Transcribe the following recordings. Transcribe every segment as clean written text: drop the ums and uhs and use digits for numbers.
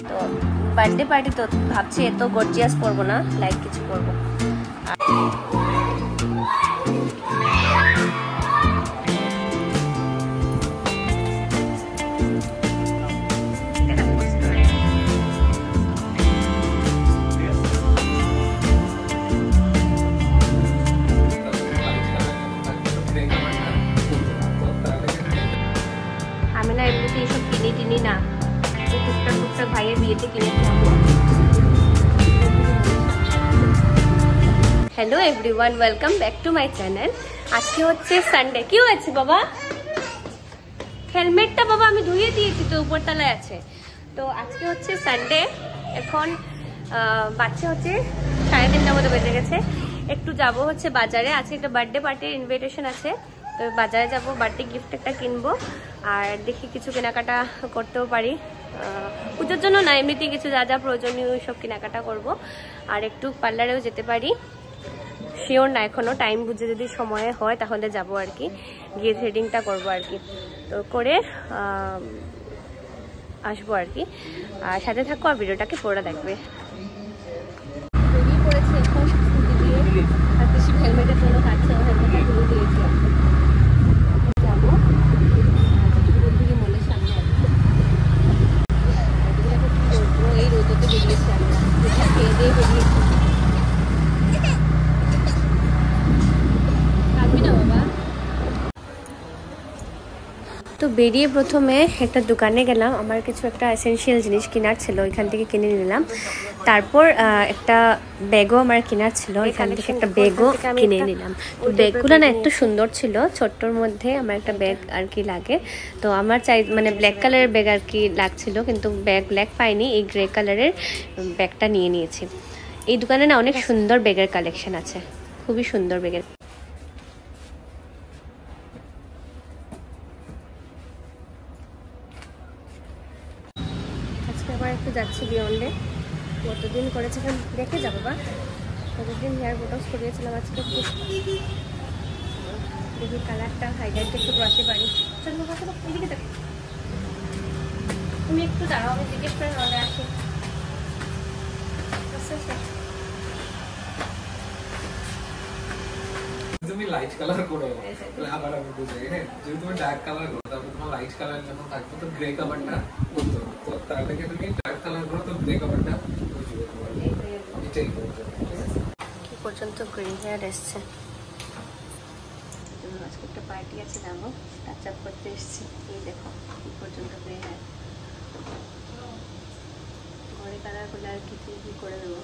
তো birthday party তো ভাবছি এত গর্জিয়াস করবো না, লাইট কিছু করবো। আমি না এমনিতে এইসব কিনে টিনি না, টুকটাক টুকটাক ভাইয়ের বিয়েতে কিনে খাবো। Hello everyone, welcome back to my channel. আজকে হচ্ছে সানডে। কি হয়েছে বাবা? হেলমেটটা বাবা আমি ধুয়ে দিয়েছি তো, উপরতলায় আছে। তো আজকে হচ্ছে সানডে, এখন বাচ্চা হচ্ছে 3:30 মতো বেজে গেছে। একটু যাব হচ্ছে বাজারে, আজকে একটা বার্থডে পার্টির ইনভিটেশন আছে, তো বাজারে যাব, বার্থডে গিফট একটা কিনবো, আর দেখি কিছু কেনাকাটা করতেও পারি। পুজোর জন্য না, এমনিতেই কিছু যা যা প্রয়োজনীয় সব কেনাকাটা করব, আর একটু পার্লারেও যেতে পারি। শিওর না এখনো, টাইম বুঝে যদি সময়ে হয় তাহলে যাব আর কি, গিয়ে থ্রেডিংটা করবো আর কি, তো করে আসবো আর কি। আর সাথে থাকো আর ভিডিওটাকে পুরো দেখবে। বেরিয়ে পড়েছে এখন স্কুটি দিয়ে, আর বেশি হেলমেটের জন্য কাটছে, হেলমেটটা খুলে দিয়েছি। যাবো দিকে মলের সামনে, এই রোদতে বেরিয়েছি আমরা, খেয়ে দিয়ে বেরিয়েছি। তো বেরিয়ে প্রথমে একটা দোকানে গেলাম, আমার কিছু একটা এসেনশিয়াল জিনিস কেনার ছিল, ওইখান থেকে কিনে নিলাম। তারপর একটা ব্যাগও আমার কেনার ছিল, এখান থেকে একটা ব্যাগও কিনে নিলাম। তো ব্যাগগুলো না এত সুন্দর ছিল, ছোট্টর মধ্যে আমার একটা ব্যাগ আর কি লাগে। তো আমার মানে ব্ল্যাক কালারের ব্যাগ আর কি লাগছিল, কিন্তু ব্যাগ ব্ল্যাক পাইনি, এই গ্রে কালারের ব্যাগটা নিয়ে নিয়েছি। এই দোকানে না অনেক সুন্দর ব্যাগের কালেকশন আছে, খুবই সুন্দর ব্যাগের। আবার একটু যাচ্ছি বিয়ন্ডে, কতদিন করেছিলাম দেখে যাবো বা, কতদিন হেয়ার বোটক্স করিয়েছিলাম, আজকে একটু দেখি কালারটা হাইলাইটটা একটু করাতে পারি। চলো বাবা এদিকে দেখো, তুমি একটু দাঁড়াও, আমি জিজ্ঞেস করে নাহলে আসি। তুমি লাইট কালার করো, তাহলে আবার আমি বুঝাই। হ্যাঁ, যদি তুমি ডার্ক কালার করো তাহলে তোমার লাইট কালার যখন থাকবে তো গ্রে কালারটা করতে হবে, তো তার থেকে তুমি ডার্ক কালার করো তো গ্রে কালারটা বুঝবে তোমার। এটাই করতে হবে। কি পর্যন্ত গ্রিন হেয়ার এসছে, আজকে একটা পার্টি আছে, যাবো টাচ আপ করতে এসছি। এই দেখো কি পর্যন্ত গ্রিন হেয়ার, ঘরে কালার করলে আর কি কি করে দেবো।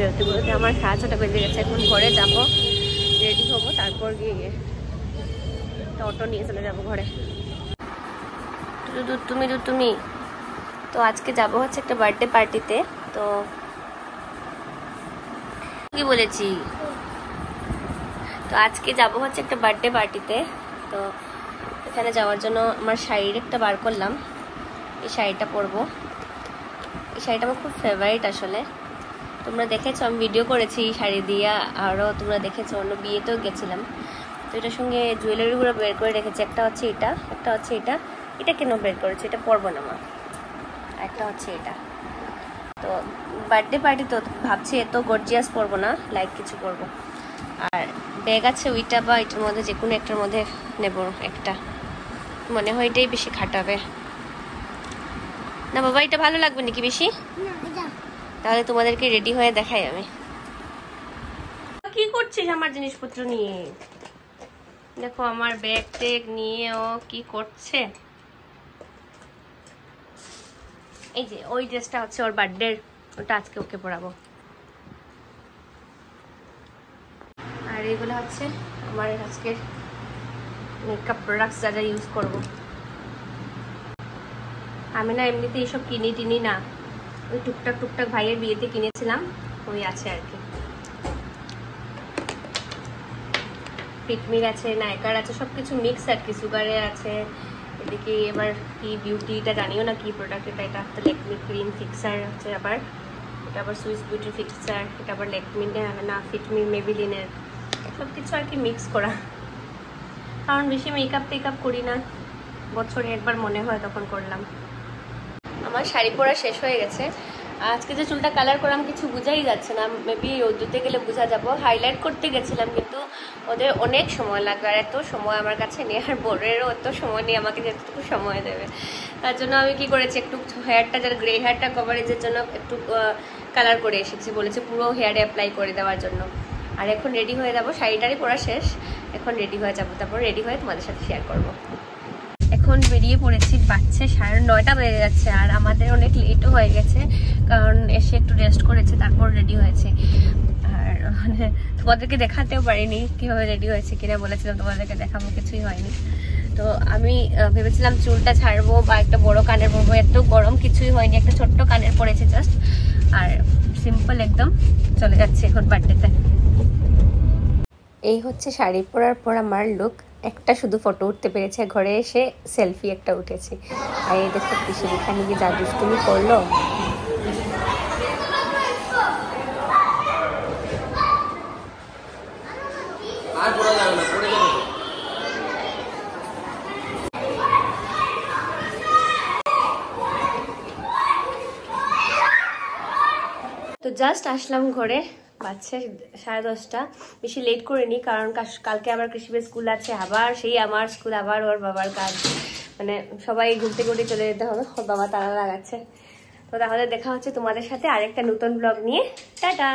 বেরোতে বেরোতে আমার 6:30 বেজে গেছে। এখন ঘরে যাবো, রেডি হবো, তারপর গিয়ে অটো নিয়ে চলে যাবো ঘরে। তুমি তো আজকে যাবো হচ্ছে একটা বার্থডে পার্টিতে। তো কি বলেছি, তো আজকে যাবো হচ্ছে একটা বার্থডে পার্টিতে। তো এখানে যাওয়ার জন্য আমার শাড়ির একটা বার করলাম, এই শাড়িটা পরবো। এই শাড়িটা আমার খুব ফেভারিট আসলে। তোমরা দেখেছো আমি ভিডিও করেছি এই শাড়ি দিয়ে, আরও তোমরা দেখেছো অন্য বিয়েতেও গেছিলাম। তো এটার সঙ্গে জুয়েলারিগুলো বের করে রেখেছি। একটা হচ্ছে এটা, একটা হচ্ছে এটা। এটা কেন বের করেছি, এটা পরবো না মা। একটা হচ্ছে এটা। তো বার্থডে পার্টি তো ভাবছি এত গর্জিয়াস পরবো না, লাইট কিছু পরবো। আর ব্যাগ আছে ওইটা বা এটার মধ্যে যে কোনো একটার মধ্যে নেব একটা, মনে হয় এটাই বেশি খাটাবে না বাবা। এটা ভালো লাগবে নাকি বেশি? তাহলে তোমাদেরকে রেডি হয়ে দেখাই আমি। কি করছিস আমার জিনিসপত্র নিয়ে? দেখো আমার ব্যাগ টেগ নিয়ে ও কি করছে। এই যে ওই ড্রেসটা হচ্ছে ওর বার্থডে, ওটা আজকে ওকে পরাবো। আর এগুলো হচ্ছে আমার আজকের মেকআপ প্রোডাক্টস যা যা ইউজ করবো। আমি না এমনিতে এইসব কিনি না, ওই টুকটাক ভাইয়ের বিয়েতে কিনেছিলাম, ওই আছে আর কি। ফিটমির আছে, নায়কার আছে, সবকিছু মিক্স আর কি। সুগারের আছে, এদিকে এবার কি বিউটিটা জানিও না কি প্রোডাক্ট এটা। এটা তো লেকমি ক্রিম ফিক্সার হচ্ছে, আবার এটা আবার সুইস বিউটি ফিক্সার, এটা আবার লেকমি না ফিটমি মেবিলিনের, সব কিছু আর কি মিক্স করা। কারণ বেশি মেকআপ টেকআপ করি না, বছরে একবার মনে হয় তখন করলাম। আমার শাড়ি পরা শেষ হয়ে গেছে। আজকে যে চুলটা কালার করলাম কিছু বোঝাই যাচ্ছে না, মেবি রোদ্দুরতে গেলে বোঝা যাবো। হাইলাইট করতে গেছিলাম কিন্তু ওদের অনেক সময় লাগবে, আর এত সময় আমার কাছে নেই, আর বোর্ডেরও এত সময় নেই আমাকে যেটুকু সময় দেবে। তার জন্য আমি কি করেছি, একটু হেয়ারটা যারা গ্রে হেয়ারটা কভারেজের জন্য একটু কালার করে এসেছি, বলেছে পুরো হেয়ারে অ্যাপ্লাই করে দেওয়ার জন্য। আর এখন রেডি হয়ে যাবো, শাড়িটারই পরা শেষ, এখন রেডি হয়ে যাবো, তারপর রেডি হয়ে তোমাদের সাথে শেয়ার করবো। এখন বেরিয়ে পড়েছি, বাজছে 9:30 বেজে যাচ্ছে, আর আমাদের অনেক লেটও হয়ে গেছে কারণ এসে একটু রেস্ট করেছে, তারপর রেডি হয়েছে। আর মানে তোমাদেরকে দেখাতেও পারিনি কীভাবে রেডি হয়েছে কিনা, বলেছিলাম তোমাদেরকে দেখাবো, কিছুই হয়নি। তো আমি ভেবেছিলাম চুলটা ছাড়বো বা একটা বড় কানের পরবো, এত গরম কিছুই হয়নি, একটা ছোট্ট কানের পরেছে জাস্ট, আর সিম্পল একদম চলে যাচ্ছে এখন বার্থডেতে। এই হচ্ছে শাড়ি পরার পর আমার লুক। একটা শুধু ফটো উঠতে পেরেছে, ঘরে এসে সেলফি একটা উঠেছি। আর এই দেখো পিসি এখানে গিয়ে যা দুষ্টুমি করলো। তো জাস্ট আসলাম ঘরে, বাজছে 10:30। বেশি লেট করিনি কারণ কালকে আবার কৃষিবের স্কুল আছে, আবার সেই আমার স্কুল, আবার ওর বাবার কাজ, মানে সবাই ঘুরতে ঘুরতে চলে যেতে হবে, ওর বাবা তালা লাগাচ্ছে। তো তাহলে দেখা হচ্ছে তোমাদের সাথে আরেকটা নতুন ব্লগ নিয়ে। টাটা।